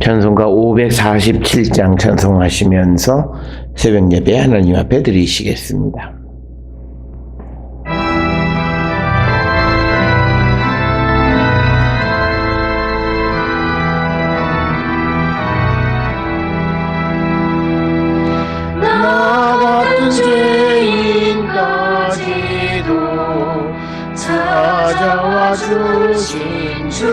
찬송가 547장 찬송하시면서 새벽 예배 하나님 앞에 드리시겠습니다. 나 같은 죄인까지도 찾아와 주신 주,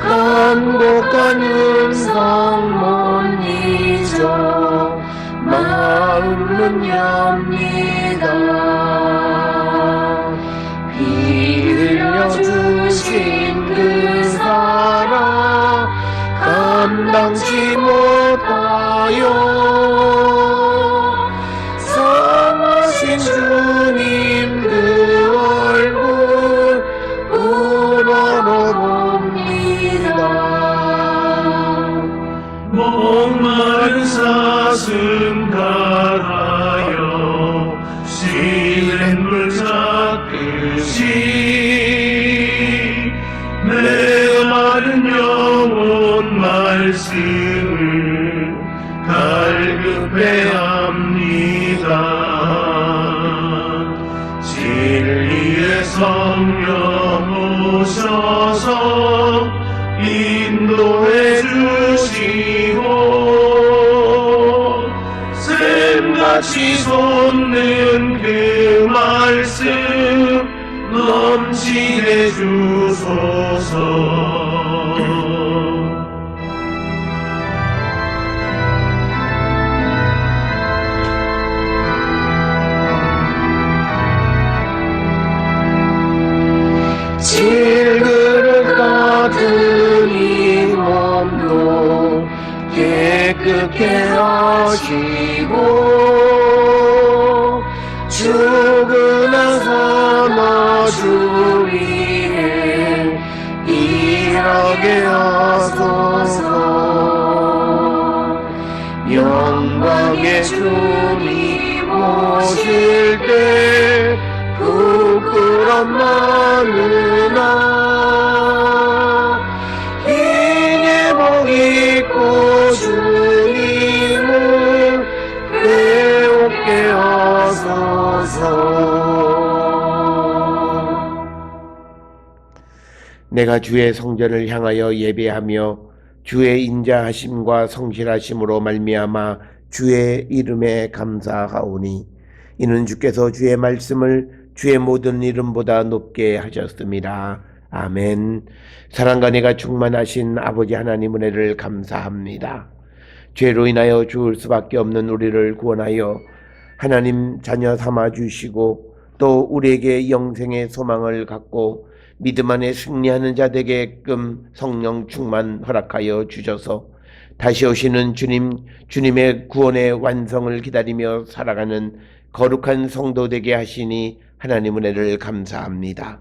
간곡한 음성 못 잊어 마음은 엽니다. 피 흘려 주신 그 사랑 감당치 못하여 성하신 주님 그 얼굴 우러러봅니다. 목마른 사슴 갈아요 시냇물 닦듯이 내 마른 영혼 말씀을 갈급해 합니다. 진리의 성령 오셔서 인도해 주시고 샘같이 솟는 그 말씀 넘치게 주소서. 질그릇 같은 이 몸도 깨끗게 하시고 죽으나 삼아 주 위에 일하게 하소서. 영광의 주님 오실 때 부끄럼 많으나 흰 예복 입고 주님을 배웁게 하소서. 내가 주의 성전을 향하여 예배하며 주의 인자하심과 성실하심으로 말미암아 주의 이름에 감사하오니 이는 주께서 주의 말씀을 주의 모든 이름보다 높게 하셨습니다. 아멘. 사랑과 내가 충만하신 아버지 하나님 은혜를 감사합니다. 죄로 인하여 죽을 수밖에 없는 우리를 구원하여 하나님 자녀 삼아 주시고 또 우리에게 영생의 소망을 갖고 믿음 안에 승리하는 자 되게끔 성령 충만 허락하여 주셔서 다시 오시는 주님의 구원의 완성을 기다리며 살아가는 거룩한 성도 되게 하시니 하나님 은혜를 감사합니다.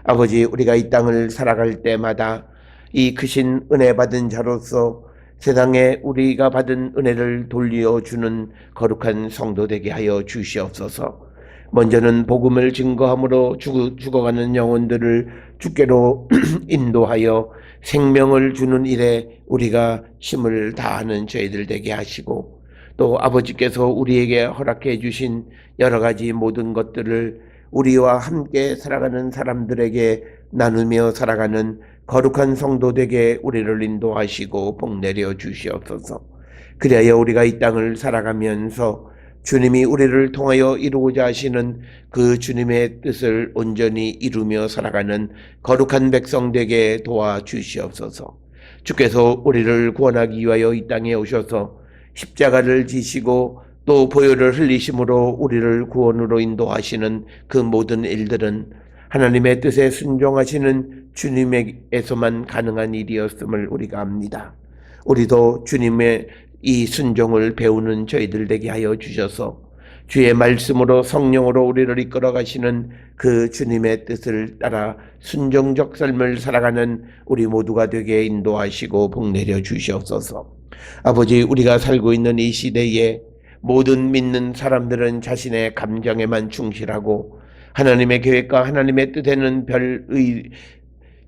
아버지, 우리가 이 땅을 살아갈 때마다 이 크신 은혜 받은 자로서 세상에 우리가 받은 은혜를 돌려주는 거룩한 성도 되게 하여 주시옵소서. 먼저는 복음을 증거함으로 죽어가는 영혼들을 주께로 인도하여 생명을 주는 일에 우리가 힘을 다하는 저희들 되게 하시고, 또 아버지께서 우리에게 허락해 주신 여러 가지 모든 것들을 우리와 함께 살아가는 사람들에게 나누며 살아가는 거룩한 성도 되게 우리를 인도하시고 복내려 주시옵소서. 그리하여 우리가 이 땅을 살아가면서 주님이 우리를 통하여 이루고자 하시는 그 주님의 뜻을 온전히 이루며 살아가는 거룩한 백성 되게 도와주시옵소서. 주께서 우리를 구원하기 위하여 이 땅에 오셔서 십자가를 지시고 또 보혈을 흘리심으로 우리를 구원으로 인도하시는 그 모든 일들은 하나님의 뜻에 순종하시는 주님에게서만 가능한 일이었음을 우리가 압니다. 우리도 주님의 이 순종을 배우는 저희들 되게 하여 주셔서 주의 말씀으로 성령으로 우리를 이끌어 가시는 그 주님의 뜻을 따라 순종적 삶을 살아가는 우리 모두가 되게 인도하시고 복내려 주시옵소서. 아버지, 우리가 살고 있는 이 시대에 모든 믿는 사람들은 자신의 감정에만 충실하고 하나님의 계획과 하나님의 뜻에는 별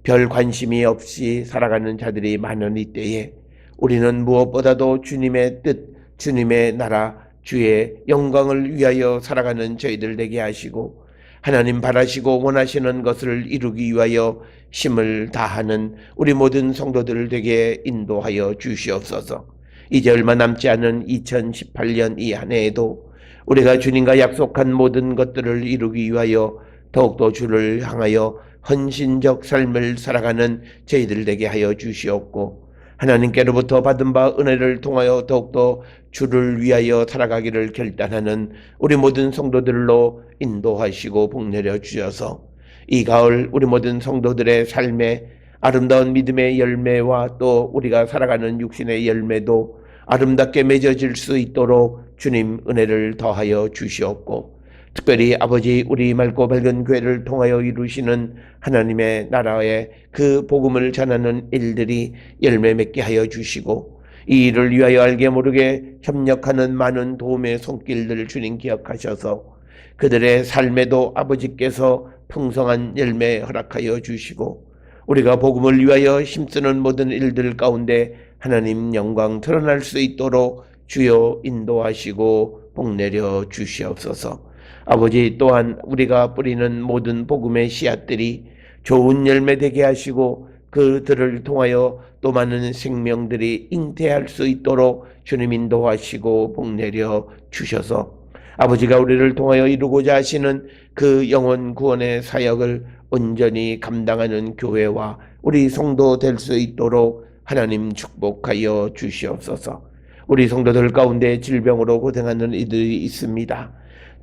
별 관심이 없이 살아가는 자들이 많은 이때에 우리는 무엇보다도 주님의 뜻, 주님의 나라, 주의 영광을 위하여 살아가는 저희들 되게 하시고 하나님 바라시고 원하시는 것을 이루기 위하여 힘을 다하는 우리 모든 성도들 되게 인도하여 주시옵소서. 이제 얼마 남지 않은 2018년 이 한 해에도 우리가 주님과 약속한 모든 것들을 이루기 위하여 더욱더 주를 향하여 헌신적 삶을 살아가는 저희들 되게 하여 주시옵고 하나님께로부터 받은 바 은혜를 통하여 더욱더 주를 위하여 살아가기를 결단하는 우리 모든 성도들로 인도하시고 복내려 주셔서 이 가을 우리 모든 성도들의 삶에 아름다운 믿음의 열매와 또 우리가 살아가는 육신의 열매도 아름답게 맺어질 수 있도록 주님 은혜를 더하여 주시옵고 특별히 아버지 우리 맑고 밝은 교회를 통하여 이루시는 하나님의 나라의 그 복음을 전하는 일들이 열매 맺게 하여 주시고 이 일을 위하여 알게 모르게 협력하는 많은 도움의 손길들 주님 기억하셔서 그들의 삶에도 아버지께서 풍성한 열매 허락하여 주시고 우리가 복음을 위하여 힘쓰는 모든 일들 가운데 하나님 영광 드러날 수 있도록 주여 인도하시고 복내려 주시옵소서. 아버지 또한 우리가 뿌리는 모든 복음의 씨앗들이 좋은 열매 되게 하시고 그들을 통하여 또 많은 생명들이 잉태할 수 있도록 주님 인도하시고 복내려 주셔서 아버지가 우리를 통하여 이루고자 하시는 그 영혼 구원의 사역을 온전히 감당하는 교회와 우리 성도 될 수 있도록 하나님 축복하여 주시옵소서. 우리 성도들 가운데 질병으로 고생하는 이들이 있습니다.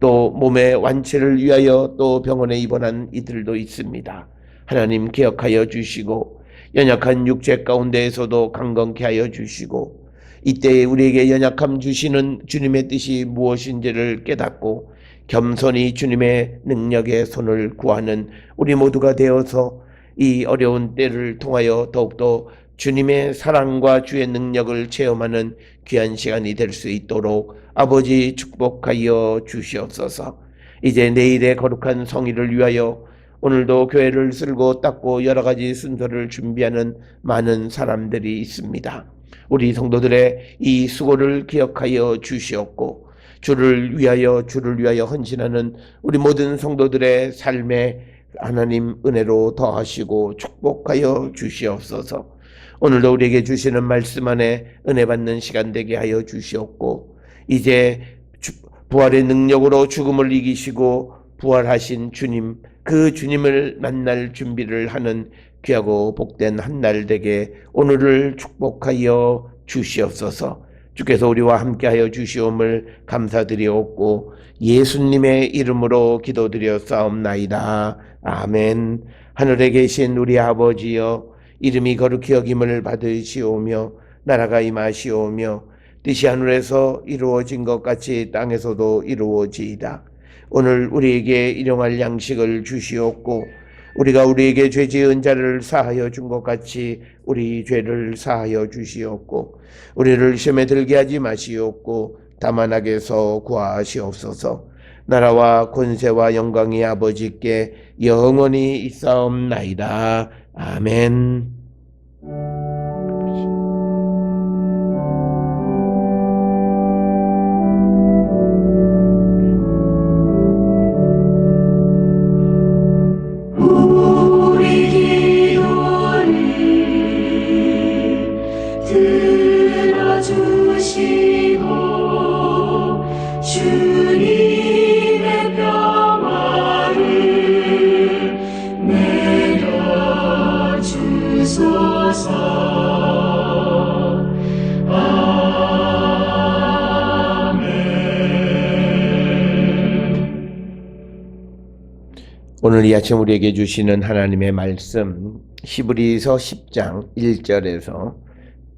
또 몸의 완치를 위하여 또 병원에 입원한 이들도 있습니다. 하나님 기억하여 주시고 연약한 육체 가운데에서도 강건케 하여 주시고 이때에 우리에게 연약함 주시는 주님의 뜻이 무엇인지를 깨닫고 겸손히 주님의 능력의 손을 구하는 우리 모두가 되어서 이 어려운 때를 통하여 더욱더 주님의 사랑과 주의 능력을 체험하는 귀한 시간이 될 수 있도록 아버지 축복하여 주시옵소서. 이제 내일의 거룩한 성일을 위하여 오늘도 교회를 쓸고 닦고 여러 가지 순서를 준비하는 많은 사람들이 있습니다. 우리 성도들의 이 수고를 기억하여 주시옵고 주를 위하여 헌신하는 우리 모든 성도들의 삶에 하나님 은혜로 더하시고 축복하여 주시옵소서. 오늘도 우리에게 주시는 말씀 안에 은혜 받는 시간 되게 하여 주시옵고 이제 부활의 능력으로 죽음을 이기시고 부활하신 주님, 그 주님을 만날 준비를 하는 귀하고 복된 한 날 되게 오늘을 축복하여 주시옵소서. 주께서 우리와 함께하여 주시옴을 감사드리옵고 예수님의 이름으로 기도드렸사옵나이다. 아멘. 하늘에 계신 우리 아버지여, 이름이 거룩히 여김을 받으시오며 나라가 임하시오며 뜻이 하늘에서 이루어진 것 같이 땅에서도 이루어지이다. 오늘 우리에게 일용할 양식을 주시옵고 우리가 우리에게 죄 지은 자를 사하여 준 것 같이 우리 죄를 사하여 주시옵고 우리를 시험에 들게 하지 마시옵고 다만 악에서 구하시옵소서. 나라와 권세와 영광이 아버지께 영원히 있사옵나이다. 아멘. 우리 기도를 들어주시고 주님의 평화를 내려주소서. 오늘 이 아침 우리에게 주시는 하나님의 말씀 히브리서 10장 1절에서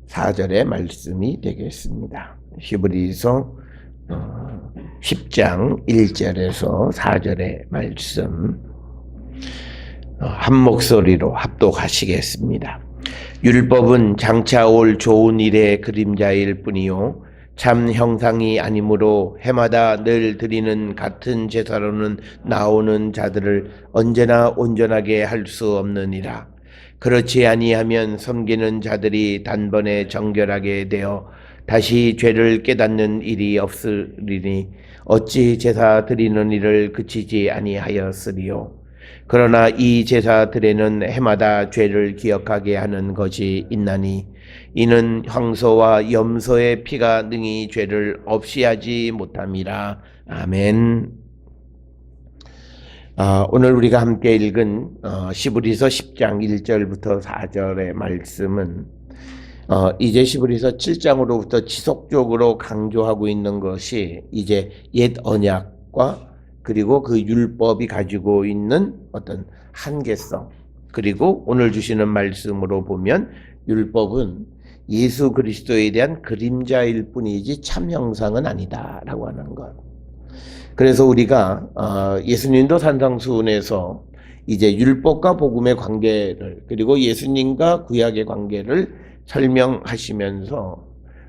4절의 말씀이 되겠습니다. 히브리서 10장 1절에서 4절의 말씀 한 목소리로 합독하시겠습니다. 율법은 장차 올 좋은 일의 그림자일 뿐이요 참 형상이 아니므로 해마다 늘 드리는 같은 제사로는 나오는 자들을 언제나 온전하게 할 수 없느니라. 그렇지 아니하면 섬기는 자들이 단번에 정결하게 되어 다시 죄를 깨닫는 일이 없으리니 어찌 제사 드리는 일을 그치지 아니하였으리요. 그러나 이 제사들에는 해마다 죄를 기억하게 하는 것이 있나니 이는 황소와 염소의 피가 능히 죄를 없이 하지 못함이라. 아멘. 오늘 우리가 함께 읽은 시브리서 10장 1절부터 4절의 말씀은 이제 시브리서 7장으로부터 지속적으로 강조하고 있는 것이 이제 옛 언약과 그리고 그 율법이 가지고 있는 어떤 한계성, 그리고 오늘 주시는 말씀으로 보면 율법은 예수 그리스도에 대한 그림자일 뿐이지 참 형상은 아니다라고 하는 것. 그래서 우리가 예수님도 산상수훈에서 이제 율법과 복음의 관계를, 그리고 예수님과 구약의 관계를 설명하시면서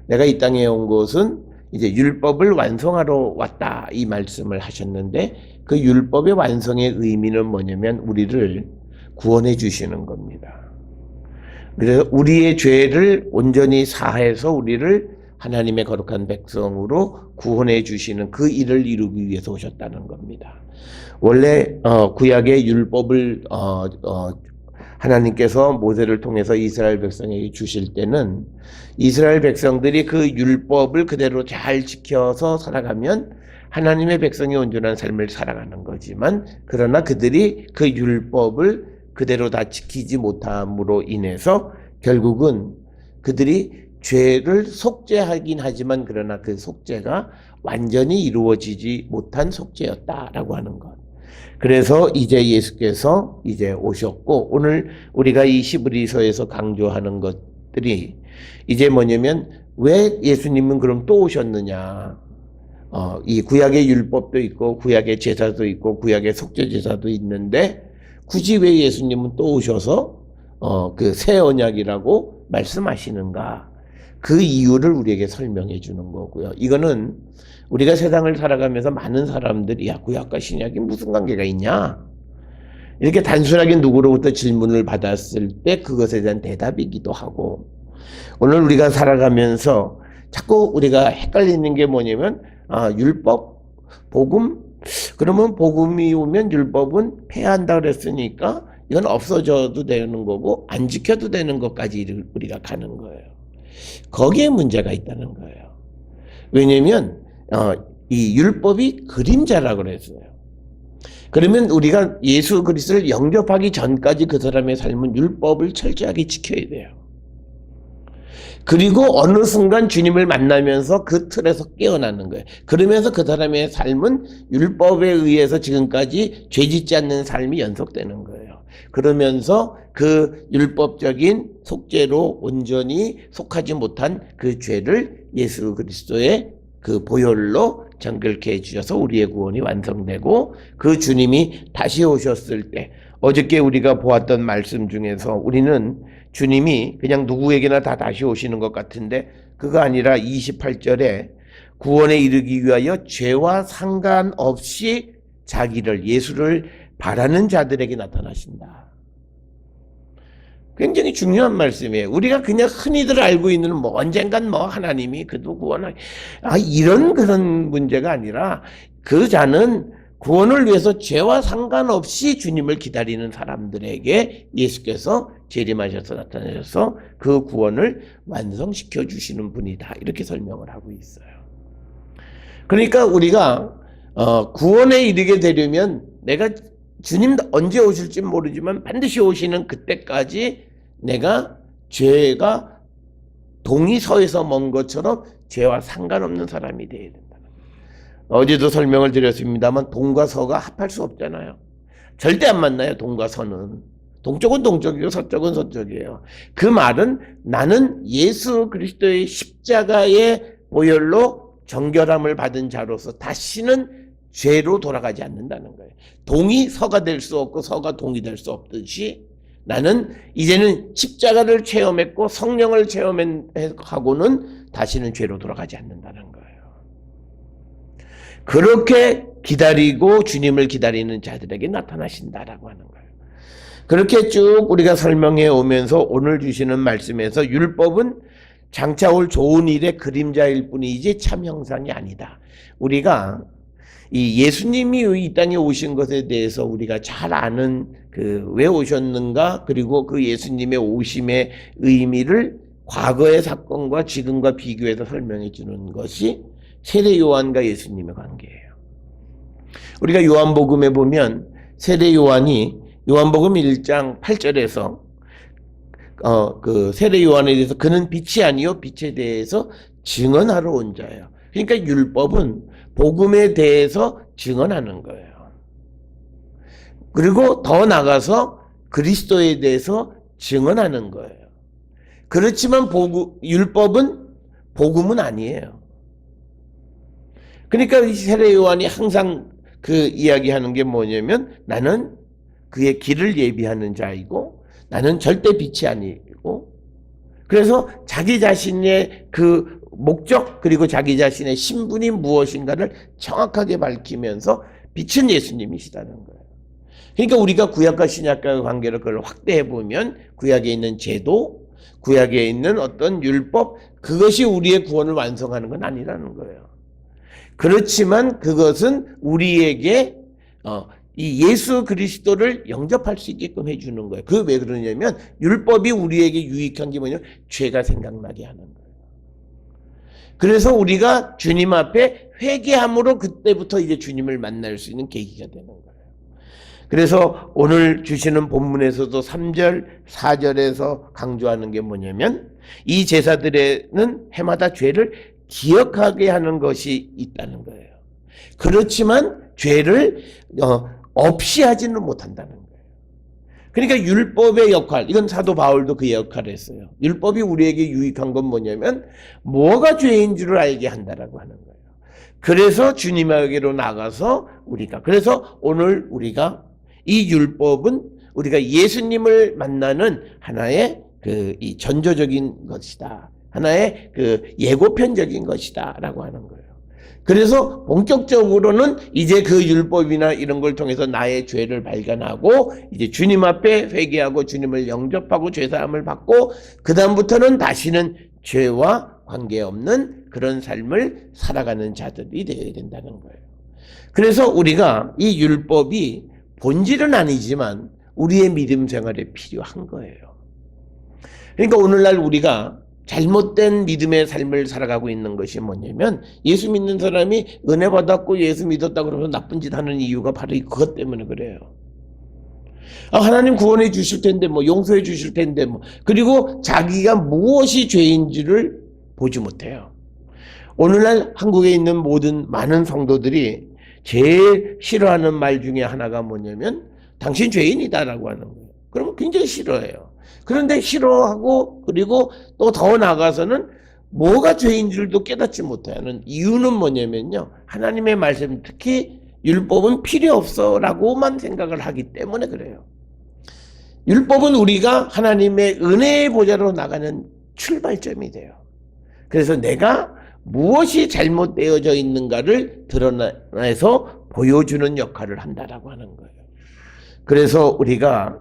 내가 이 땅에 온 것은 이제 율법을 완성하러 왔다 이 말씀을 하셨는데, 그 율법의 완성의 의미는 뭐냐면 우리를 구원해 주시는 겁니다. 그래서 우리의 죄를 온전히 사해서 우리를 하나님의 거룩한 백성으로 구원해 주시는 그 일을 이루기 위해서 오셨다는 겁니다. 원래 구약의 율법을 하나님께서 모세를 통해서 이스라엘 백성에게 주실 때는 이스라엘 백성들이 그 율법을 그대로 잘 지켜서 살아가면 하나님의 백성이 온전한 삶을 살아가는 거지만, 그러나 그들이 그 율법을 그대로 다 지키지 못함으로 인해서 결국은 그들이 죄를 속죄하긴 하지만 그러나 그 속죄가 완전히 이루어지지 못한 속죄였다라고 하는 것. 그래서 이제 예수께서 이제 오셨고, 오늘 우리가 이 시브리서에서 강조하는 것들이 이제 뭐냐면, 왜 예수님은 그럼 또 오셨느냐. 이 구약의 율법도 있고 구약의 제사도 있고 구약의 속죄 제사도 있는데 굳이 왜 예수님은 또 오셔서 그 새 언약이라고 말씀하시는가. 그 이유를 우리에게 설명해 주는 거고요. 이거는 우리가 세상을 살아가면서 많은 사람들이 야, 구약과 신약이 무슨 관계가 있냐? 이렇게 단순하게 누구로부터 질문을 받았을 때 그것에 대한 대답이기도 하고, 오늘 우리가 살아가면서 자꾸 우리가 헷갈리는 게 뭐냐면 율법, 복음, 그러면 복음이 오면 율법은 폐한다 그랬으니까 이건 없어져도 되는 거고 안 지켜도 되는 것까지 우리가 가는 거예요. 거기에 문제가 있다는 거예요. 왜냐면 이 율법이 그림자라고 그랬어요. 그러면 우리가 예수 그리스도를 영접하기 전까지 그 사람의 삶은 율법을 철저하게 지켜야 돼요. 그리고 어느 순간 주님을 만나면서 그 틀에서 깨어나는 거예요. 그러면서 그 사람의 삶은 율법에 의해서 지금까지 죄짓지 않는 삶이 연속되는 거예요. 그러면서 그 율법적인 속죄로 온전히 속하지 못한 그 죄를 예수 그리스도의 그 보혈로 정결케 해주셔서 우리의 구원이 완성되고, 그 주님이 다시 오셨을 때, 어저께 우리가 보았던 말씀 중에서 우리는 주님이 그냥 누구에게나 다 다시 오시는 것 같은데 그거 아니라 28절에 구원에 이르기 위하여 죄와 상관없이 자기를, 예수를 바라는 자들에게 나타나신다. 굉장히 중요한 말씀이에요. 우리가 그냥 흔히들 알고 있는 언젠간 하나님이 그도 구원할 이런 그런 문제가 아니라, 그 자는 구원을 위해서 죄와 상관없이 주님을 기다리는 사람들에게 예수께서 재림하셔서 나타나셔서 그 구원을 완성시켜 주시는 분이다. 이렇게 설명을 하고 있어요. 그러니까 우리가 구원에 이르게 되려면, 내가 주님 언제 오실지 모르지만 반드시 오시는 그때까지 내가 죄가 동이 서에서 먼 것처럼 죄와 상관없는 사람이 되어야 된다. 어제도 설명을 드렸습니다만 동과 서가 합할 수 없잖아요. 절대 안 만나요. 동과 서는. 동쪽은 동쪽이고 서쪽은 서쪽이에요. 그 말은 나는 예수 그리스도의 십자가의 보혈로 정결함을 받은 자로서 다시는 죄로 돌아가지 않는다는 거예요. 동이 서가 될 수 없고 서가 동이 될 수 없듯이 나는 이제는 십자가를 체험했고 성령을 체험하고는 다시는 죄로 돌아가지 않는다는 거예요. 그렇게 기다리고 주님을 기다리는 자들에게 나타나신다라고 하는 거예요. 그렇게 쭉 우리가 설명해 오면서 오늘 주시는 말씀에서 율법은 장차 올 좋은 일의 그림자일 뿐이지 참 형상이 아니다. 우리가 이 예수님이 이 땅에 오신 것에 대해서 우리가 잘 아는 왜 오셨는가, 그리고 그 예수님의 오심의 의미를 과거의 사건과 지금과 비교해서 설명해 주는 것이 세례 요한과 예수님의 관계예요. 우리가 요한복음에 보면 세례 요한이 요한복음 1장 8절에서 그 세례 요한에 대해서 그는 빛이 아니요 빛에 대해서 증언하러 온 자예요. 그러니까 율법은 복음에 대해서 증언하는 거예요. 그리고 더 나가서 그리스도에 대해서 증언하는 거예요. 그렇지만 율법은 복음은 아니에요. 그러니까 이 세례 요한이 항상 그 이야기하는 게 뭐냐면 나는 그의 길을 예비하는 자이고 나는 절대 빛이 아니고, 그래서 자기 자신의 그 목적 그리고 자기 자신의 신분이 무엇인가를 정확하게 밝히면서 빛은 예수님이시다는 거예요. 그러니까 우리가 구약과 신약과의 관계를 그걸 확대해 보면 구약에 있는 제도, 구약에 있는 어떤 율법, 그것이 우리의 구원을 완성하는 건 아니라는 거예요. 그렇지만 그것은 우리에게 이 예수 그리스도를 영접할 수 있게끔 해주는 거예요. 그 왜 그러냐면 율법이 우리에게 유익한 게 뭐냐면 죄가 생각나게 하는 거예요. 그래서 우리가 주님 앞에 회개함으로 그때부터 이제 주님을 만날 수 있는 계기가 되는 거예요. 그래서 오늘 주시는 본문에서도 3절, 4절에서 강조하는 게 뭐냐면 이 제사들에는 해마다 죄를 기억하게 하는 것이 있다는 거예요. 그렇지만 죄를 없이 하지는 못한다는 거예요. 그러니까 율법의 역할, 이건 사도 바울도 그 역할을 했어요. 율법이 우리에게 유익한 건 뭐냐면 뭐가 죄인 줄을 알게 한다라고 하는 거예요. 그래서 주님에게로 나가서 그래서 오늘 우리가 이 율법은 우리가 예수님을 만나는 하나의 이 전조적인 것이다. 하나의 예고편적인 것이다 라고 하는 거예요. 그래서 본격적으로는 이제 그 율법이나 이런 걸 통해서 나의 죄를 발견하고 이제 주님 앞에 회개하고 주님을 영접하고 죄사함을 받고 그 다음부터는 다시는 죄와 관계없는 그런 삶을 살아가는 자들이 되어야 된다는 거예요. 그래서 우리가 이 율법이 본질은 아니지만 우리의 믿음 생활에 필요한 거예요. 그러니까 오늘날 우리가 잘못된 믿음의 삶을 살아가고 있는 것이 뭐냐면 예수 믿는 사람이 은혜 받았고 예수 믿었다 그러면서 나쁜 짓 하는 이유가 바로 그것 때문에 그래요. 하나님 구원해 주실 텐데 용서해 주실 텐데 그리고 자기가 무엇이 죄인지를 보지 못해요. 오늘날 한국에 있는 많은 성도들이 제일 싫어하는 말 중에 하나가 뭐냐면 당신 죄인이다라고 하는 거예요. 그러면 굉장히 싫어해요. 그런데 싫어하고 그리고 또 더 나아가서는 뭐가 죄인 줄도 깨닫지 못하는 이유는 뭐냐면요. 하나님의 말씀, 특히 율법은 필요 없어 라고만 생각을 하기 때문에 그래요. 율법은 우리가 하나님의 은혜의 보좌로 나가는 출발점이 돼요. 그래서 내가 무엇이 잘못되어져 있는가를 드러내서 보여주는 역할을 한다라고 하는 거예요. 그래서 우리가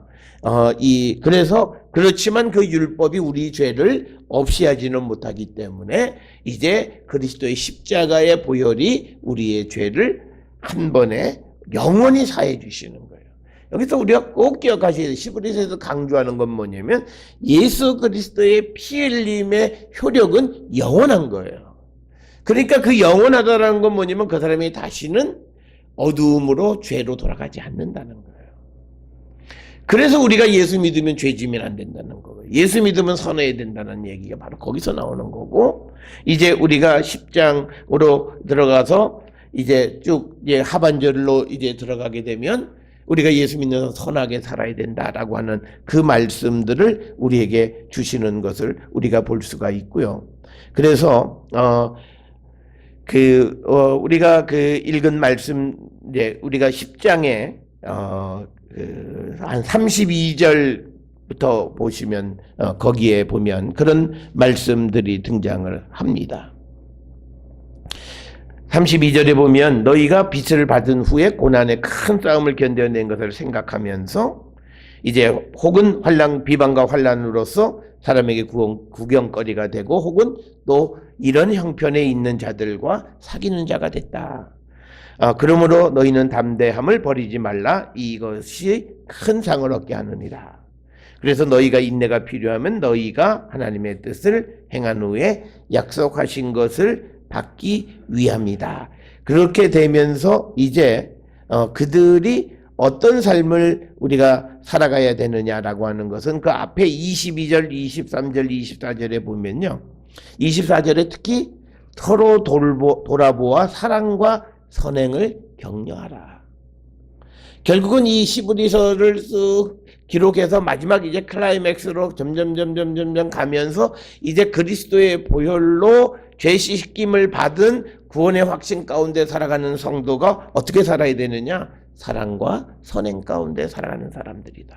그렇지만 그 율법이 우리 죄를 없이 하지는 못하기 때문에 이제 그리스도의 십자가의 보혈이 우리의 죄를 한 번에 영원히 사해 주시는 거예요. 여기서 우리가 꼭 기억하셔야 돼요. 히브리서에서 강조하는 건 뭐냐면 예수 그리스도의 피 흘림의 효력은 영원한 거예요. 그러니까 그 영원하다라는 건 뭐냐면 그 사람이 다시는 어두움으로 죄로 돌아가지 않는다는 거예요. 그래서 우리가 예수 믿으면 죄 지면 안 된다는 거예요. 예수 믿으면 선해야 된다는 얘기가 바로 거기서 나오는 거고, 이제 우리가 10장으로 들어가서 이제 쭉 이제 하반절로 이제 들어가게 되면 우리가 예수 믿는 선하게 살아야 된다라고 하는 그 말씀들을 우리에게 주시는 것을 우리가 볼 수가 있고요. 그래서 우리가 읽은 말씀, 이제 우리가 10장에 한 32절부터 보시면 거기에 보면 그런 말씀들이 등장을 합니다. 32절에 보면 너희가 빛을 받은 후에 고난의 큰 싸움을 견뎌낸 것을 생각하면서 이제 혹은 비방과 환난으로서 사람에게 구경거리가 되고, 혹은 또 이런 형편에 있는 자들과 사귀는 자가 됐다. 그러므로 너희는 담대함을 버리지 말라. 이것이 큰 상을 얻게 하느니라. 그래서 너희가 인내가 필요하면 너희가 하나님의 뜻을 행한 후에 약속하신 것을 받기 위함이다. 그렇게 되면서 이제 그들이 어떤 삶을 우리가 살아가야 되느냐라고 하는 것은 그 앞에 22절, 23절, 24절에 보면요. 24절에 특히 서로 돌아보아 사랑과 선행을 격려하라. 결국은 이 시브리서를 쓱 기록해서 마지막 이제 클라이맥스로 점점 가면서 이제 그리스도의 보혈로 죄 씻김을 받은 구원의 확신 가운데 살아가는 성도가 어떻게 살아야 되느냐? 사랑과 선행 가운데 살아가는 사람들이다.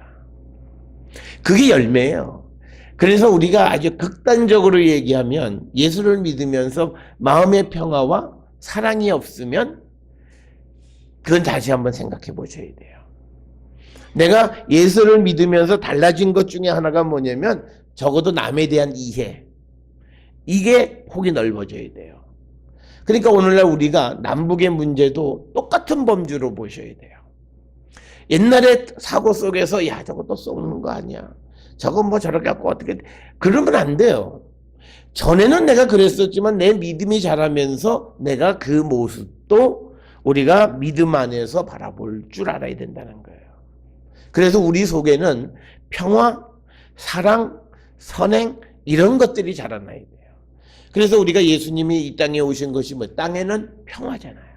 그게 열매예요. 그래서 우리가 아주 극단적으로 얘기하면 예수를 믿으면서 마음의 평화와 사랑이 없으면 그건 다시 한번 생각해 보셔야 돼요. 내가 예수를 믿으면서 달라진 것 중에 하나가 뭐냐면 적어도 남에 대한 이해. 이게 폭이 넓어져야 돼요. 그러니까 오늘날 우리가 남북의 문제도 똑같은 범주로 보셔야 돼요. 옛날에 사고 속에서 야 저거 또 쏘는 거 아니야. 저거 뭐 저렇게 갖고 어떻게 그러면 안 돼요. 전에는 내가 그랬었지만 내 믿음이 자라면서 내가 그 모습도 우리가 믿음 안에서 바라볼 줄 알아야 된다는 거예요. 그래서 우리 속에는 평화, 사랑, 선행 이런 것들이 자라나야 돼요. 그래서 우리가 예수님이 이 땅에 오신 것이 뭐 땅에는 평화잖아요.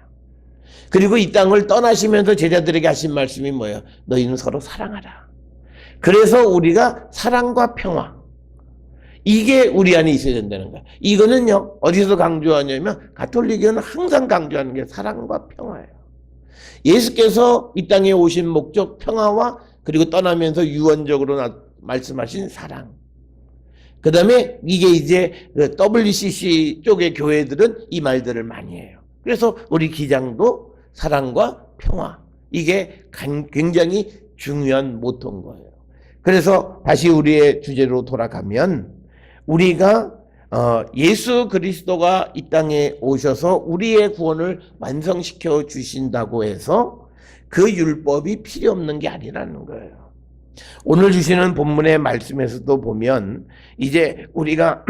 그리고 이 땅을 떠나시면서 제자들에게 하신 말씀이 뭐예요? 너희는 서로 사랑하라. 그래서 우리가 사랑과 평화 이게 우리 안에 있어야 된다는 거예요. 이거는요 어디서 강조하냐면 가톨릭은 항상 강조하는 게 사랑과 평화예요. 예수께서 이 땅에 오신 목적 평화와 그리고 떠나면서 유언적으로 말씀하신 사랑. 그 다음에 이게 이제 WCC 쪽의 교회들은 이 말들을 많이 해요. 그래서 우리 기장도 사랑과 평화. 이게 굉장히 중요한 모토인 거예요. 그래서 다시 우리의 주제로 돌아가면 우리가 예수 그리스도가 이 땅에 오셔서 우리의 구원을 완성시켜 주신다고 해서 그 율법이 필요 없는 게 아니라는 거예요. 오늘 주시는 본문의 말씀에서도 보면 이제 우리가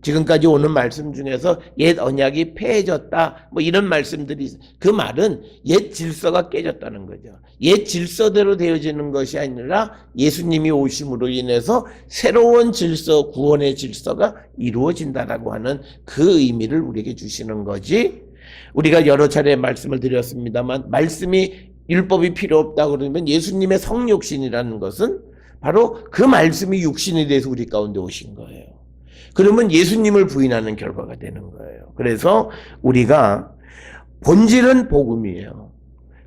지금까지 오는 말씀 중에서 옛 언약이 폐해졌다 뭐 이런 말씀들이 있어요. 그 말은 옛 질서가 깨졌다는 거죠. 옛 질서대로 되어지는 것이 아니라 예수님이 오심으로 인해서 새로운 질서, 구원의 질서가 이루어진다라고 하는 그 의미를 우리에게 주시는 거지. 우리가 여러 차례 말씀을 드렸습니다만 말씀이 율법이 필요 없다 그러면 예수님의 성육신이라는 것은 바로 그 말씀이 육신에 대해서 우리 가운데 오신 거예요. 그러면 예수님을 부인하는 결과가 되는 거예요. 그래서 우리가 본질은 복음이에요.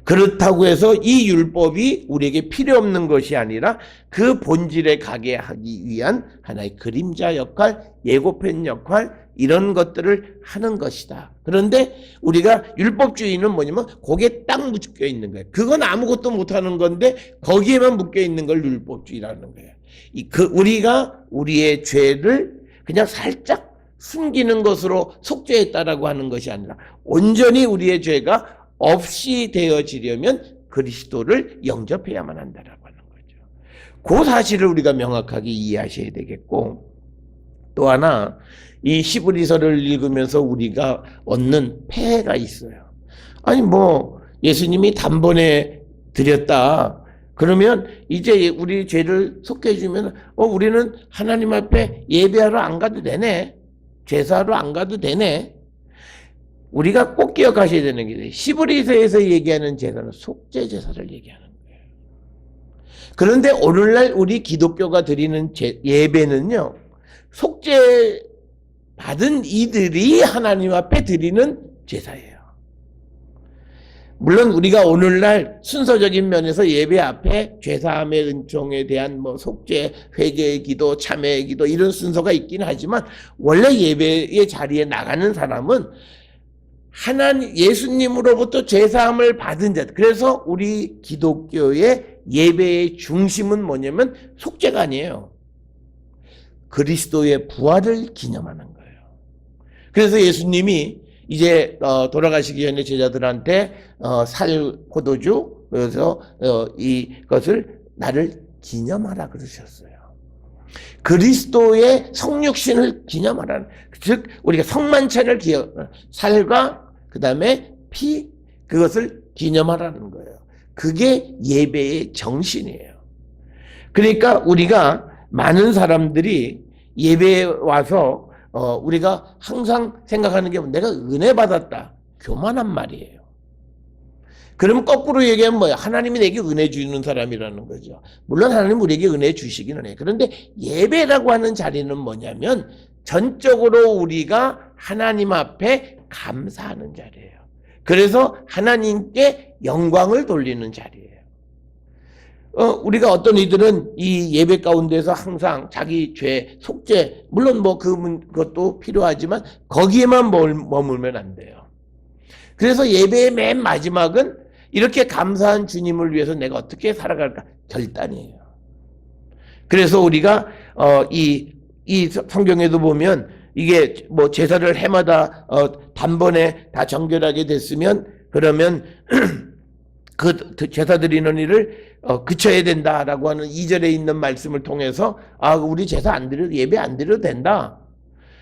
그렇다고 해서 이 율법이 우리에게 필요 없는 것이 아니라 그 본질에 가게 하기 위한 하나의 그림자 역할, 예고편 역할 이런 것들을 하는 것이다. 그런데 우리가 율법주의는 뭐냐면 거기에 딱 묶여 있는 거예요. 그건 아무것도 못하는 건데 거기에만 묶여 있는 걸 율법주의라는 거예요. 우리가 우리의 죄를 그냥 살짝 숨기는 것으로 속죄했다라고 하는 것이 아니라 온전히 우리의 죄가 없이 되어지려면 그리스도를 영접해야만 한다라고 하는 거죠. 그 사실을 우리가 명확하게 이해하셔야 되겠고, 또 하나 이 히브리서를 읽으면서 우리가 얻는 폐해가 있어요. 아니 뭐 예수님이 단번에 드렸다 그러면 이제 우리 죄를 속해 주면 우리는 하나님 앞에 예배하러 안 가도 되네, 제사하러 안 가도 되네. 우리가 꼭 기억하셔야 되는 게 히브리서에서 얘기하는 제사는 속죄 제사를 얘기하는 거예요. 그런데 오늘날 우리 기독교가 드리는 예배는요 속죄 받은 이들이 하나님 앞에 드리는 제사예요. 물론 우리가 오늘날 순서적인 면에서 예배 앞에 죄사함의 은총에 대한 뭐 속죄, 회개의 기도, 참회의 기도 이런 순서가 있긴 하지만 원래 예배의 자리에 나가는 사람은 하나님 예수님으로부터 죄사함을 받은 자. 그래서 우리 기독교의 예배의 중심은 뭐냐면 속죄가 아니에요. 그리스도의 부활을 기념하는 거예요. 그래서 예수님이 이제 돌아가시기 전에 제자들한테 살 포도주, 그래서 이것을 나를 기념하라 그러셨어요. 그리스도의 성육신을 기념하라는, 즉 우리가 성만찬을 살과 그 다음에 피, 그것을 기념하라는 거예요. 그게 예배의 정신이에요. 그러니까 우리가 많은 사람들이 예배에 와서 우리가 항상 생각하는 게 내가 은혜 받았다. 교만한 말이에요. 그러면 거꾸로 얘기하면 뭐야? 하나님이 내게 은혜 주는 사람이라는 거죠. 물론 하나님 우리에게 은혜 주시기는 해요. 그런데 예배라고 하는 자리는 뭐냐면 전적으로 우리가 하나님 앞에 감사하는 자리예요. 그래서 하나님께 영광을 돌리는 자리예요. 우리가 어떤 이들은 이 예배 가운데서 항상 자기 죄, 속죄, 물론 뭐 그것도 필요하지만 거기에만 머물면 안 돼요. 그래서 예배의 맨 마지막은 이렇게 감사한 주님을 위해서 내가 어떻게 살아갈까 결단이에요. 그래서 우리가 이 성경에도 보면 이게 뭐 제사를 해마다 단번에 다 정결하게 됐으면 그러면 그 제사 드리는 일을 그쳐야 된다라고 하는 2절에 있는 말씀을 통해서 우리 제사 안 드려도 예배 안 드려도 된다.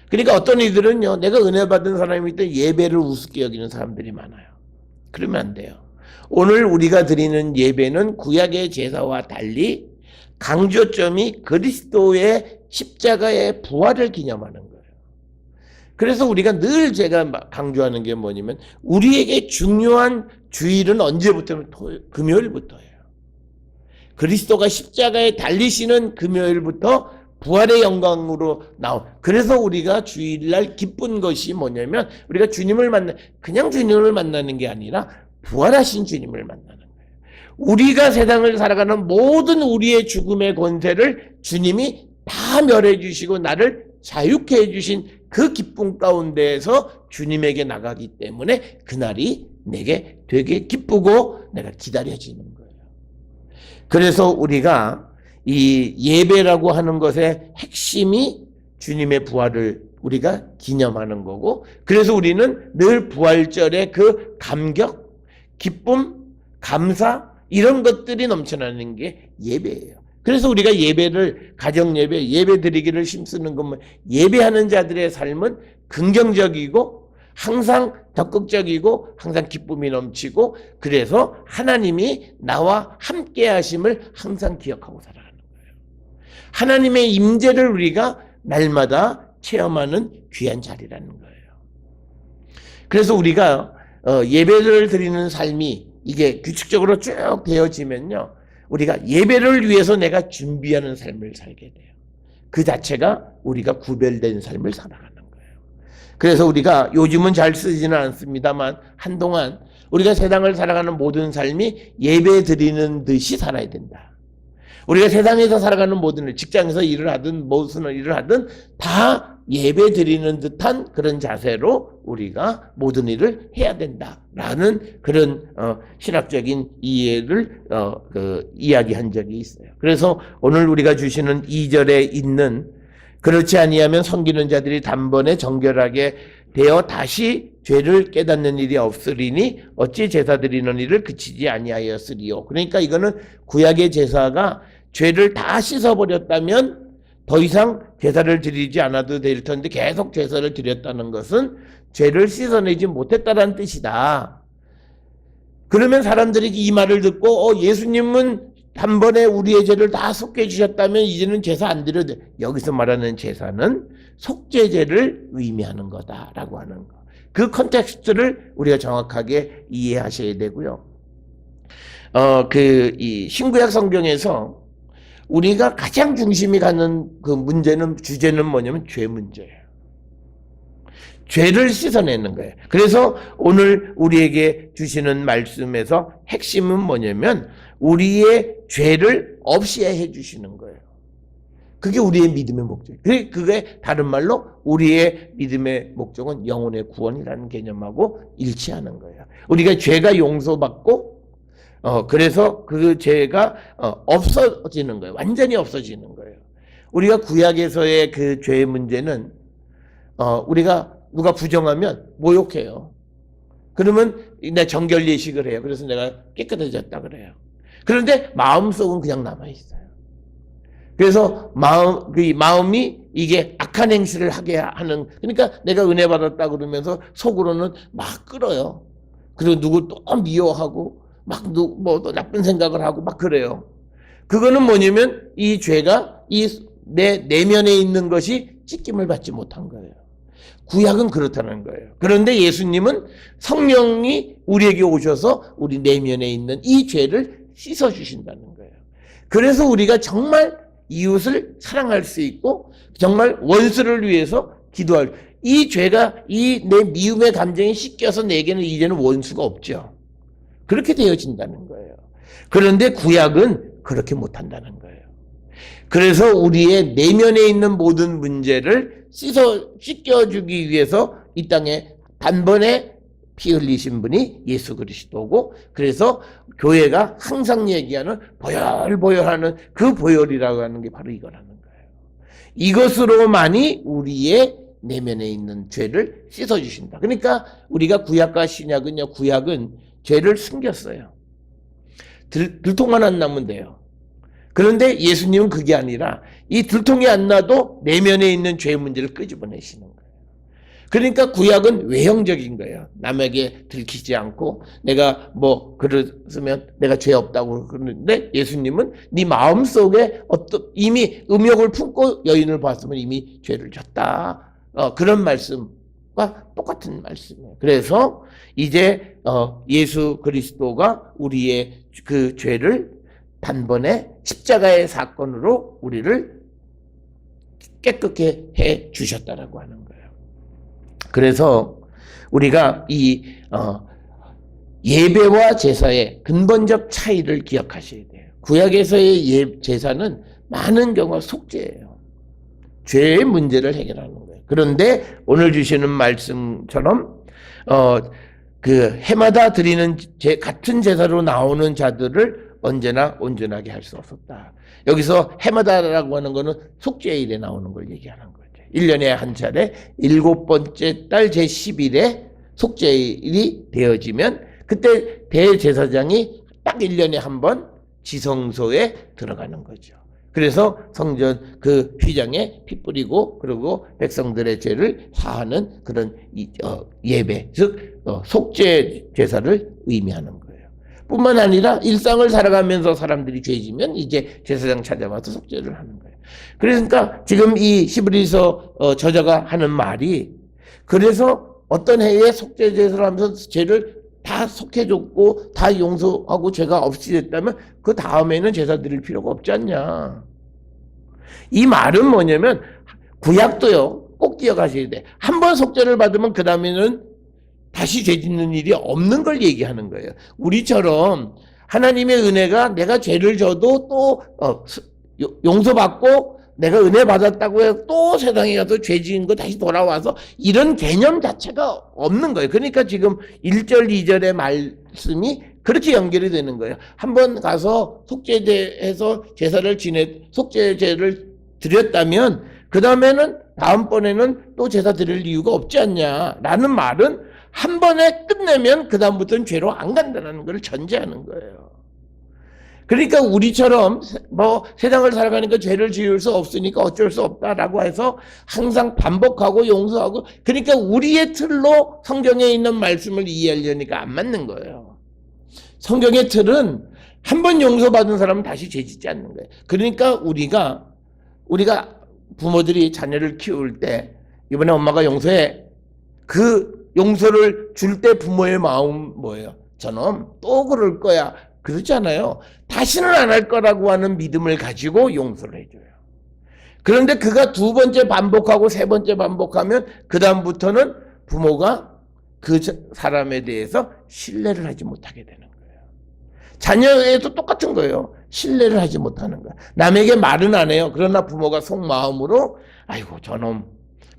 그러니까 어떤 이들은요, 내가 은혜 받은 사람일 때 예배를 우습게 여기는 사람들이 많아요. 그러면 안 돼요. 오늘 우리가 드리는 예배는 구약의 제사와 달리 강조점이 그리스도의 십자가의 부활을 기념하는 거예요. 그래서 우리가 늘 제가 강조하는 게 뭐냐면 우리에게 중요한 주일은 언제부터냐면 금요일부터예요. 그리스도가 십자가에 달리시는 금요일부터 부활의 영광으로 그래서 우리가 주일날 기쁜 것이 뭐냐면 우리가 주님을 그냥 주님을 만나는 게 아니라 부활하신 주님을 만나는 거예요. 우리가 세상을 살아가는 모든 우리의 죽음의 권세를 주님이 다 멸해 주시고 나를 자유케 해 주신 그 기쁨 가운데에서 주님에게 나가기 때문에 그날이 내게 되게 기쁘고 내가 기다려지는 거예요. 그래서 우리가 이 예배라고 하는 것의 핵심이 주님의 부활을 우리가 기념하는 거고, 그래서 우리는 늘 부활절에 그 감격, 기쁨, 감사 이런 것들이 넘쳐나는 게 예배예요. 그래서 우리가 예배를 가정 예배 드리기를 힘쓰는 것만 예배하는 자들의 삶은 긍정적이고 항상 적극적이고 항상 기쁨이 넘치고 그래서 하나님이 나와 함께 하심을 항상 기억하고 살아가는 거예요. 하나님의 임재를 우리가 날마다 체험하는 귀한 자리라는 거예요. 그래서 우리가 예배를 드리는 삶이 이게 규칙적으로 쭉 되어지면요, 우리가 예배를 위해서 내가 준비하는 삶을 살게 돼요. 그 자체가 우리가 구별된 삶을 살아가는 거예요. 그래서 우리가 요즘은 잘 쓰지는 않습니다만 한동안 우리가 세상을 살아가는 모든 삶이 예배 드리는 듯이 살아야 된다. 우리가 세상에서 살아가는 모든 일, 직장에서 일을 하든 무슨 일을 하든 다 예배 드리는 듯한 그런 자세로 우리가 모든 일을 해야 된다라는 그런 신학적인 이해를 이야기한 적이 있어요. 그래서 오늘 우리가 주시는 2절에 있는 그렇지 아니하면 섬기는 자들이 단번에 정결하게 되어 다시 죄를 깨닫는 일이 없으리니 어찌 제사 드리는 일을 그치지 아니하였으리요. 그러니까 이거는 구약의 제사가 죄를 다 씻어버렸다면 더 이상 제사를 드리지 않아도 될 텐데 계속 제사를 드렸다는 것은 죄를 씻어내지 못했다는 뜻이다. 그러면 사람들이 이 말을 듣고 예수님은 단번에 우리의 죄를 다 속해 주셨다면 이제는 제사 안 드려도 돼. 여기서 말하는 제사는 속죄제를 의미하는 거다라고 하는 거. 그 컨텍스트를 우리가 정확하게 이해하셔야 되고요. 이 신구약 성경에서 우리가 가장 중심이 가는 그 주제는 뭐냐면 죄 문제예요. 죄를 씻어내는 거예요. 그래서 오늘 우리에게 주시는 말씀에서 핵심은 뭐냐면 우리의 죄를 없이 해 주시는 거예요. 그게 우리의 믿음의 목적. 그게 다른 말로 우리의 믿음의 목적은 영혼의 구원이라는 개념하고 일치하는 거예요. 우리가 죄가 용서받고 그래서 그 죄가 없어지는 거예요. 완전히 없어지는 거예요. 우리가 구약에서의 그 죄의 문제는 우리가 누가 부정하면 모욕해요. 그러면 내 정결 예식을 해요. 그래서 내가 깨끗해졌다 그래요. 그런데 마음속은 그냥 남아있어요. 그래서 마음이 이게 악한 행실을 하게 하는, 그러니까 내가 은혜 받았다 그러면서 속으로는 막 끌어요. 그리고 누구 또 미워하고 막 또 나쁜 생각을 하고 막 그래요. 그거는 뭐냐면 이 죄가 내 내면에 있는 것이 찢김을 받지 못한 거예요. 구약은 그렇다는 거예요. 그런데 예수님은 성령이 우리에게 오셔서 우리 내면에 있는 이 죄를 씻어주신다는 거예요. 그래서 우리가 정말 이웃을 사랑할 수 있고 정말 원수를 위해서 기도할, 이 죄가 이 내 미움의 감정이 씻겨서 내게는 이제는 원수가 없죠. 그렇게 되어진다는 거예요. 그런데 구약은 그렇게 못한다는 거예요. 그래서 우리의 내면에 있는 모든 문제를 씻겨주기 위해서 이 땅에 단번에 피 흘리신 분이 예수 그리스도고, 그래서 교회가 항상 얘기하는 보혈하는 그 보혈이라고 하는 게 바로 이거라는 거예요. 이것으로만이 우리의 내면에 있는 죄를 씻어주신다. 그러니까 우리가 구약과 신약은요, 구약은 죄를 숨겼어요. 들통만 안 나면 돼요. 그런데 예수님은 그게 아니라 이 들통이 안 나도 내면에 있는 죄 문제를 끄집어내시는 거예요. 그러니까 구약은 외형적인 거예요. 남에게 들키지 않고 내가 그랬으면 내가 죄 없다고 그러는데, 예수님은 네 마음속에 이미 음욕을 품고 여인을 봤으면 이미 죄를 졌다. 그런 말씀과 똑같은 말씀이에요. 그래서 이제 예수 그리스도가 우리의 그 죄를 단번에 십자가의 사건으로 우리를 깨끗게 해 주셨다라고 하는 거예요. 그래서 우리가 이 예배와 제사의 근본적 차이를 기억하셔야 돼요. 구약에서의 제사는 많은 경우가 속죄예요. 죄의 문제를 해결하는 거예요. 그런데 오늘 주시는 말씀처럼 그 해마다 드리는 같은 제사로 나오는 자들을 언제나 온전하게 할 수 없었다. 여기서 해마다라고 하는 거는 속죄일에 나오는 걸 얘기하는 거죠. 1년에 한 차례 7번째 달 제10일에 속죄일이 되어지면 그때 대제사장이 딱 1년에 한 번 지성소에 들어가는 거죠. 그래서 성전 그 휘장에 피 뿌리고 그리고 백성들의 죄를 사하는 그런 예배, 즉 속죄 제사를 의미하는 거예요. 뿐만 아니라 일상을 살아가면서 사람들이 죄지면 이제 제사장 찾아와서 속죄를 하는 거예요. 그러니까 지금 이 히브리서 저자가 하는 말이, 그래서 어떤 해에 속죄 제사를 하면서 죄를 다 속해줬고 다 용서하고 죄가 없이 됐다면 그 다음에는 제사 드릴 필요가 없지 않냐. 이 말은 뭐냐면 구약도요 꼭 기억하셔야 돼. 한 번 속죄를 받으면 그 다음에는 다시 죄 짓는 일이 없는 걸 얘기하는 거예요. 우리처럼 하나님의 은혜가 내가 죄를 져도 또 용서받고 내가 은혜 받았다고 해서 또 세상에 가서 죄 지은 거 다시 돌아와서 이런 개념 자체가 없는 거예요. 그러니까 지금 1절 2절의 말씀이 그렇게 연결이 되는 거예요. 한번 가서 속죄제해서 제사를 속죄제를 드렸다면 그 다음에는 다음번에는 또 제사 드릴 이유가 없지 않냐라는 말은 한 번에 끝내면 그 다음부터는 죄로 안 간다는 걸 전제하는 거예요. 그러니까 우리처럼 세상을 살아가니까 죄를 지을 수 없으니까 어쩔 수 없다라고 해서 항상 반복하고 용서하고, 그러니까 우리의 틀로 성경에 있는 말씀을 이해하려니까 안 맞는 거예요. 성경의 틀은 한 번 용서받은 사람은 다시 죄 짓지 않는 거예요. 그러니까 우리가 부모들이 자녀를 키울 때 이번에 엄마가 용서해, 그 용서를 줄 때 부모의 마음 뭐예요? 저놈 또 그럴 거야. 그렇잖아요. 다시는 안 할 거라고 하는 믿음을 가지고 용서를 해줘요. 그런데 그가 두 번째 반복하고 세 번째 반복하면 그 다음부터는 부모가 그 사람에 대해서 신뢰를 하지 못하게 되는 거예요. 자녀에도 똑같은 거예요. 신뢰를 하지 못하는 거야. 남에게 말은 안 해요. 그러나 부모가 속마음으로 아이고 저놈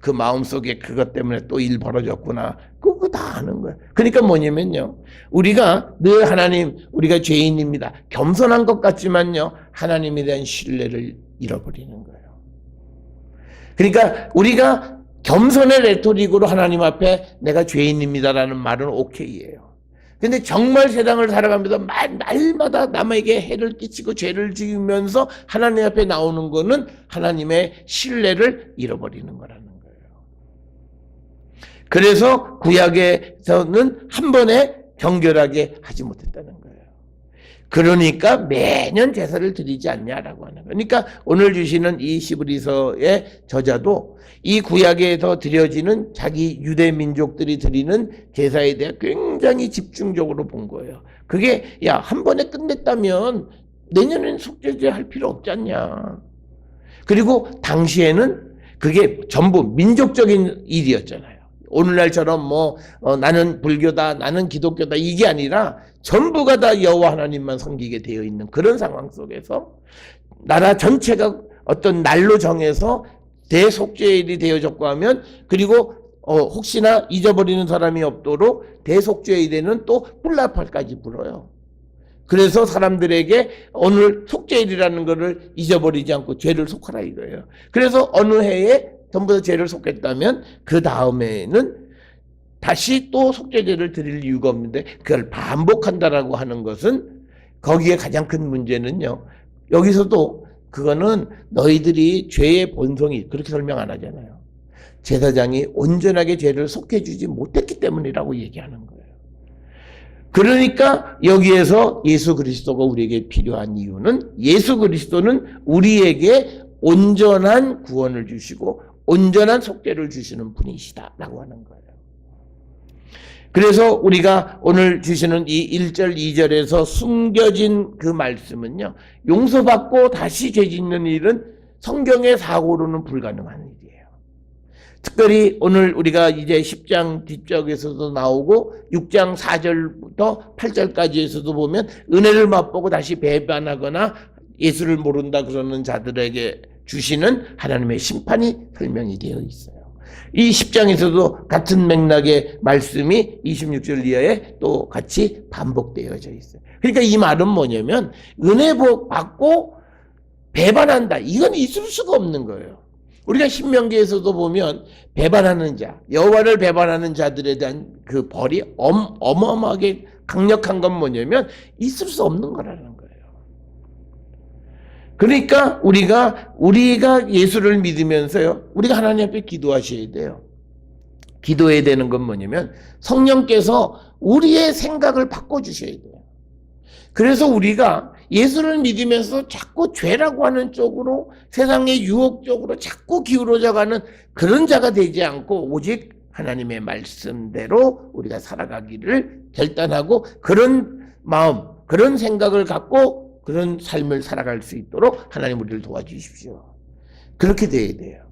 그 마음속에 그것 때문에 또 일 벌어졌구나. 그거 다 아는 거야. 그러니까 뭐냐면요. 우리가 늘 하나님 우리가 죄인입니다. 겸손한 것 같지만요. 하나님에 대한 신뢰를 잃어버리는 거예요. 그러니까 우리가 겸손의 레토릭으로 하나님 앞에 내가 죄인입니다라는 말은 오케이예요. 근데 정말 세상을 살아가면서 날마다 남에게 해를 끼치고 죄를 지으면서 하나님 앞에 나오는 거는 하나님의 신뢰를 잃어버리는 거라는 거예요. 그래서 구약에서는 한 번에 정결하게 하지 못했다는 거예요. 그러니까 매년 제사를 드리지 않냐라고 하는 거예요. 그러니까 오늘 주시는 이 시브리서의 저자도 이 구약에서 드려지는 자기 유대 민족들이 드리는 제사에 대해 굉장히 집중적으로 본 거예요. 그게 야, 한 번에 끝냈다면 내년엔 속죄제 할 필요 없지 않냐. 그리고 당시에는 그게 전부 민족적인 일이었잖아요. 오늘날처럼 나는 불교다, 나는 기독교다 이게 아니라 전부가 다 여호와 하나님만 섬기게 되어 있는 그런 상황 속에서 나라 전체가 어떤 날로 정해서 대속죄일이 되어졌고 하면 그리고 혹시나 잊어버리는 사람이 없도록 대속죄일에는 또 뿔나팔까지 불어요. 그래서 사람들에게 오늘 속죄일이라는 것을 잊어버리지 않고 죄를 속하라 이거예요. 그래서 어느 해에 전부 다 죄를 속했다면 그 다음에는 다시 또 속죄제를 드릴 이유가 없는데 그걸 반복한다라고 하는 것은 거기에 가장 큰 문제는요. 여기서도 그거는 너희들이 죄의 본성이 그렇게 설명 안 하잖아요. 제사장이 온전하게 죄를 속해주지 못했기 때문이라고 얘기하는 거예요. 그러니까 여기에서 예수 그리스도가 우리에게 필요한 이유는 예수 그리스도는 우리에게 온전한 구원을 주시고 온전한 속죄를 주시는 분이시다라고 하는 거예요. 그래서 우리가 오늘 주시는 이 1절 2절에서 숨겨진 그 말씀은요. 용서받고 다시 죄 짓는 일은 성경의 사고로는 불가능한 일이에요. 특별히 오늘 우리가 이제 10장 뒷쪽에서도 나오고 6장 4절부터 8절까지에서도 보면 은혜를 맛보고 다시 배반하거나 예수를 모른다 그러는 자들에게 주시는 하나님의 심판이 설명이 되어 있어요. 이 10장에서도 같은 맥락의 말씀이 26절 이하에 또 같이 반복되어져 있어요. 그러니까 이 말은 뭐냐면 은혜 받고 배반한다. 이건 있을 수가 없는 거예요. 우리가 신명기에서도 보면 배반하는 자, 여호와를 배반하는 자들에 대한 그 벌이 어마어마하게 강력한 건 뭐냐면 있을 수 없는 거라는 거예요. 그러니까 우리가 예수를 믿으면서요. 우리가 하나님 앞에 기도하셔야 돼요. 기도해야 되는 건 뭐냐면 성령께서 우리의 생각을 바꿔주셔야 돼요. 그래서 우리가 예수를 믿으면서 자꾸 죄라고 하는 쪽으로 세상의 유혹 쪽으로 자꾸 기울어져 가는 그런 자가 되지 않고 오직 하나님의 말씀대로 우리가 살아가기를 결단하고 그런 마음, 그런 생각을 갖고 그런 삶을 살아갈 수 있도록 하나님 우리를 도와주십시오. 그렇게 돼야 돼요.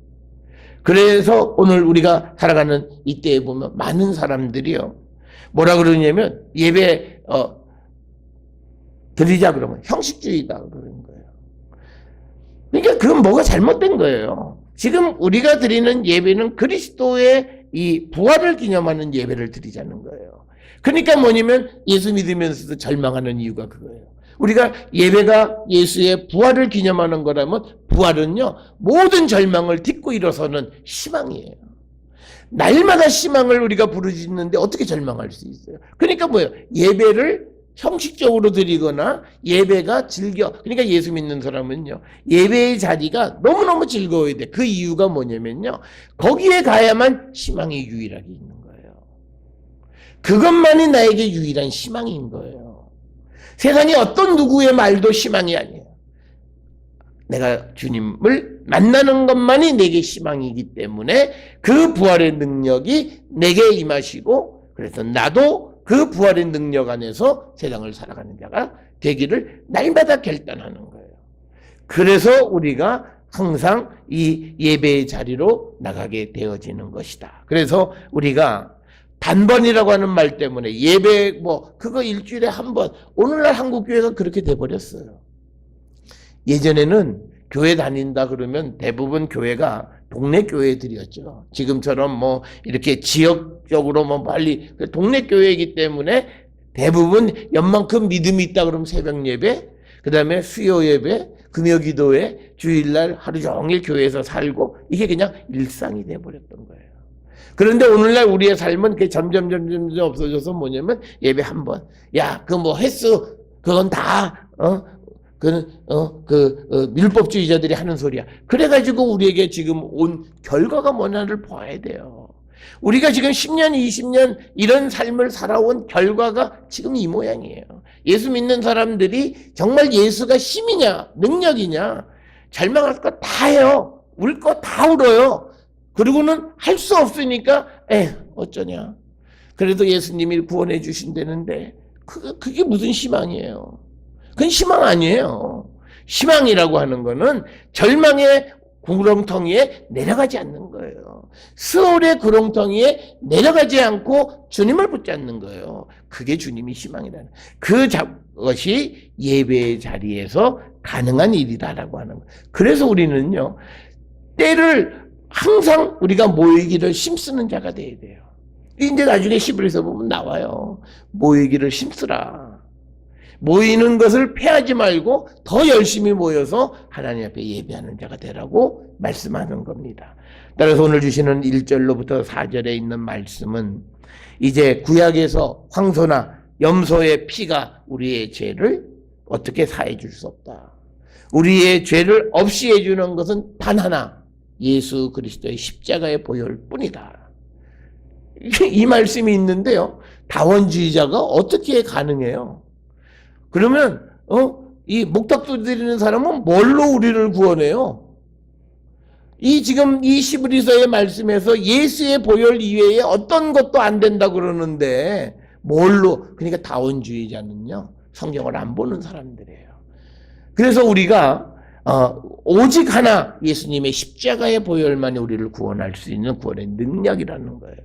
그래서 오늘 우리가 살아가는 이때에 보면 많은 사람들이요. 뭐라 그러냐면 예배 드리자 그러면 형식주의다 그러는 거예요. 그러니까 그건 뭐가 잘못된 거예요. 지금 우리가 드리는 예배는 그리스도의 이 부활을 기념하는 예배를 드리자는 거예요. 그러니까 뭐냐면 예수 믿으면서도 절망하는 이유가 그거예요. 우리가 예배가 예수의 부활을 기념하는 거라면 부활은요 모든 절망을 딛고 일어서는 희망이에요. 날마다 희망을 우리가 부르짖는데 어떻게 절망할 수 있어요? 그러니까 뭐예요? 예배를 형식적으로 드리거나 예배가 그러니까 예수 믿는 사람은요 예배의 자리가 너무너무 즐거워야 돼. 그 이유가 뭐냐면요 거기에 가야만 희망이 유일하게 있는 거예요. 그것만이 나에게 유일한 희망인 거예요. 세상에 어떤 누구의 말도 희망이 아니에요. 내가 주님을 만나는 것만이 내게 희망이기 때문에 그 부활의 능력이 내게 임하시고 그래서 나도 그 부활의 능력 안에서 세상을 살아가는 자가 되기를 날마다 결단하는 거예요. 그래서 우리가 항상 이 예배의 자리로 나가게 되어지는 것이다. 그래서 우리가 단번이라고 하는 말 때문에 예배 그거 일주일에 한 번. 오늘날 한국 교회가 그렇게 돼 버렸어요. 예전에는 교회 다닌다 그러면 대부분 교회가 동네 교회들이었죠. 지금처럼 이렇게 지역적으로 빨리 동네 교회이기 때문에 대부분 연만큼 믿음이 있다 그러면 새벽 예배, 그다음에 수요 예배, 금요 기도회, 주일날 하루 종일 교회에서 살고 이게 그냥 일상이 돼 버렸던 거예요. 그런데 오늘날 우리의 삶은 그게 점점 없어져서 뭐냐면 예배 한 번. 야, 횟수 그건 다 율법주의자들이 하는 소리야. 그래가지고 우리에게 지금 온 결과가 뭐냐를 봐야 돼요. 우리가 지금 10년, 20년 이런 삶을 살아온 결과가 지금 이 모양이에요. 예수 믿는 사람들이 정말 예수가 힘이냐, 능력이냐, 절망할 거 다 해요. 울 거 다 울어요. 그리고는 할 수 없으니까, 어쩌냐. 그래도 예수님이 구원해 주신다는데, 그게 무슨 희망이에요. 그건 희망 아니에요. 희망이라고 하는 거는 절망의 구렁텅이에 내려가지 않는 거예요. 수월의 구렁텅이에 내려가지 않고 주님을 붙잡는 거예요. 그게 주님이 희망이라는 그것이 예배의 자리에서 가능한 일이다라고 하는 거예요. 그래서 우리는요, 때를 항상 우리가 모이기를 힘쓰는 자가 돼야 돼요. 이제 나중에 히브리서 보면 나와요. 모이기를 힘쓰라. 모이는 것을 패하지 말고 더 열심히 모여서 하나님 앞에 예배하는 자가 되라고 말씀하는 겁니다. 따라서 오늘 주시는 1절로부터 4절에 있는 말씀은 이제 구약에서 황소나 염소의 피가 우리의 죄를 어떻게 사해 줄 수 없다. 우리의 죄를 없이 해주는 것은 단 하나, 예수 그리스도의 십자가의 보혈 뿐이다. 이 말씀이 있는데요, 다원주의자가 어떻게 가능해요? 그러면 이 목탁도 드리는 사람은 뭘로 우리를 구원해요? 지금 이 히브리서의 말씀에서 예수의 보혈 이외에 어떤 것도 안 된다 그러는데 뭘로? 그러니까 다원주의자는요, 성경을 안 보는 사람들이에요. 그래서 우리가 오직 하나, 예수님의 십자가의 보혈만이 우리를 구원할 수 있는 구원의 능력이라는 거예요.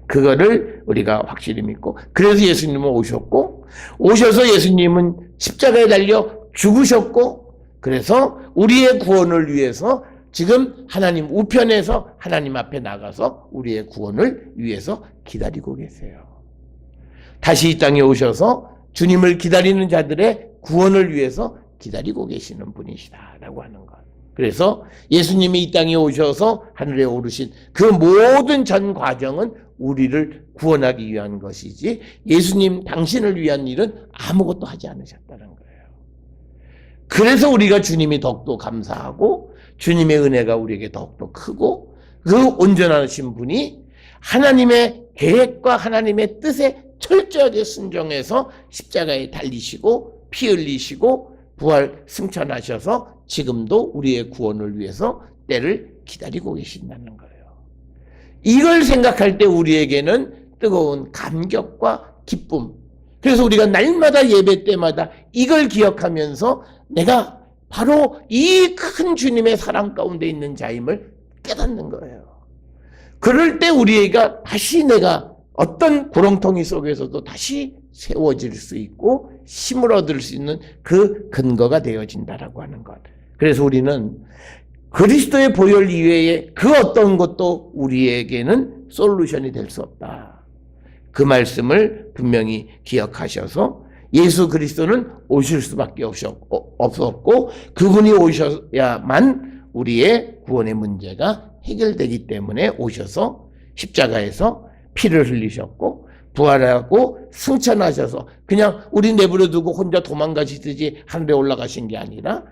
그거를 우리가 확실히 믿고, 그래서 예수님은 오셔서 예수님은 십자가에 달려 죽으셨고, 그래서 우리의 구원을 위해서 지금 하나님 우편에서 하나님 앞에 나가서 우리의 구원을 위해서 기다리고 계세요. 다시 이 땅에 오셔서 주님을 기다리는 자들의 구원을 위해서 기다리고 계시는 분이시다라고 하는 것. 그래서 예수님이 이 땅에 오셔서 하늘에 오르신 그 모든 전 과정은 우리를 구원하기 위한 것이지 예수님 당신을 위한 일은 아무것도 하지 않으셨다는 거예요. 그래서 우리가 주님이 더욱더 감사하고 주님의 은혜가 우리에게 더욱더 크고 그 온전하신 분이 하나님의 계획과 하나님의 뜻에 철저하게 순종해서 십자가에 달리시고 피 흘리시고 부활 승천하셔서 지금도 우리의 구원을 위해서 때를 기다리고 계신다는 거예요. 이걸 생각할 때 우리에게는 뜨거운 감격과 기쁨. 그래서 우리가 날마다 예배 때마다 이걸 기억하면서 내가 바로 이 큰 주님의 사랑 가운데 있는 자임을 깨닫는 거예요. 그럴 때 우리가 다시 내가 어떤 구렁텅이 속에서도 다시 세워질 수 있고 힘을 얻을 수 있는 그 근거가 되어진다라고 하는 것. 그래서 우리는 그리스도의 보혈 이외에 그 어떤 것도 우리에게는 솔루션이 될 수 없다. 그 말씀을 분명히 기억하셔서 예수 그리스도는 오실 수밖에 없었고 그분이 오셔야만 우리의 구원의 문제가 해결되기 때문에 오셔서 십자가에서 피를 흘리셨고 부활하고 승천하셔서 그냥 우리 내버려 두고 혼자 도망가시듯이 하늘에 올라가신 게 아니라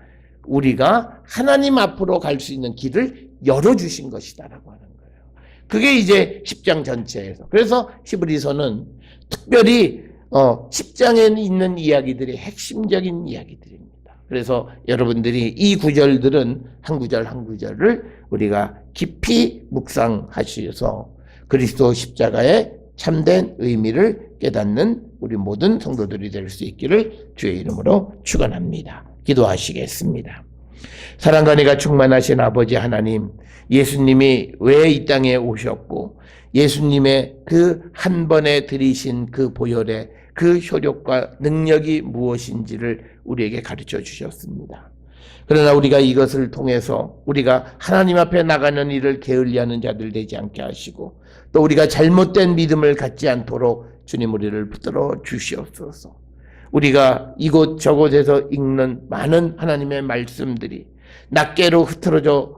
우리가 하나님 앞으로 갈 수 있는 길을 열어주신 것이다라고 하는 거예요. 그게 이제 10장 전체에서. 그래서 히브리서는 특별히 10장에 있는 이야기들이 핵심적인 이야기들입니다. 그래서 여러분들이 이 구절들은 한 구절 한 구절을 우리가 깊이 묵상하셔서 그리스도 십자가의 참된 의미를 깨닫는 우리 모든 성도들이 될 수 있기를 주의 이름으로 축원합니다. 기도하시겠습니다. 사랑과 은혜가 충만하신 아버지 하나님, 예수님이 왜 이 땅에 오셨고 예수님의 그 한 번에 들이신 그 보혈의 그 효력과 능력이 무엇인지를 우리에게 가르쳐 주셨습니다. 그러나 우리가 이것을 통해서 우리가 하나님 앞에 나가는 일을 게을리하는 자들 되지 않게 하시고, 또 우리가 잘못된 믿음을 갖지 않도록 주님 우리를 붙들어 주시옵소서. 우리가 이곳저곳에서 읽는 많은 하나님의 말씀들이 낱개로 흐트러져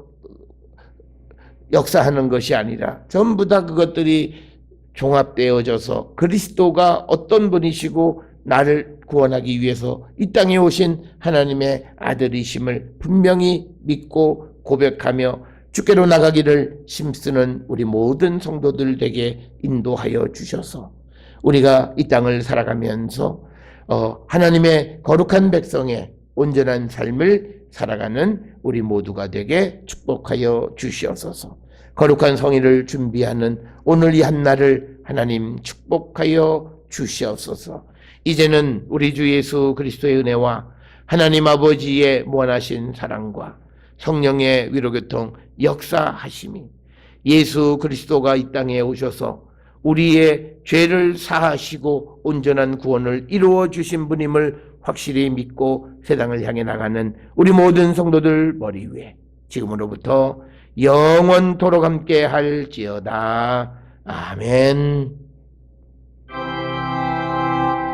역사하는 것이 아니라 전부 다 그것들이 종합되어져서 그리스도가 어떤 분이시고 나를 구원하기 위해서 이 땅에 오신 하나님의 아들이심을 분명히 믿고 고백하며 주께로 나가기를 힘쓰는 우리 모든 성도들 되게 인도하여 주셔서 우리가 이 땅을 살아가면서 하나님의 거룩한 백성의 온전한 삶을 살아가는 우리 모두가 되게 축복하여 주시옵소서. 거룩한 성의를 준비하는 오늘 이 한날을 하나님 축복하여 주시옵소서. 이제는 우리 주 예수 그리스도의 은혜와 하나님 아버지의 무한하신 사랑과 성령의 위로교통 역사하심이, 예수 그리스도가 이 땅에 오셔서 우리의 죄를 사하시고 온전한 구원을 이루어 주신 분임을 확실히 믿고 세상을 향해 나가는 우리 모든 성도들 머리 위에 지금으로부터 영원토록 함께 할지어다. 아멘.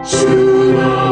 주여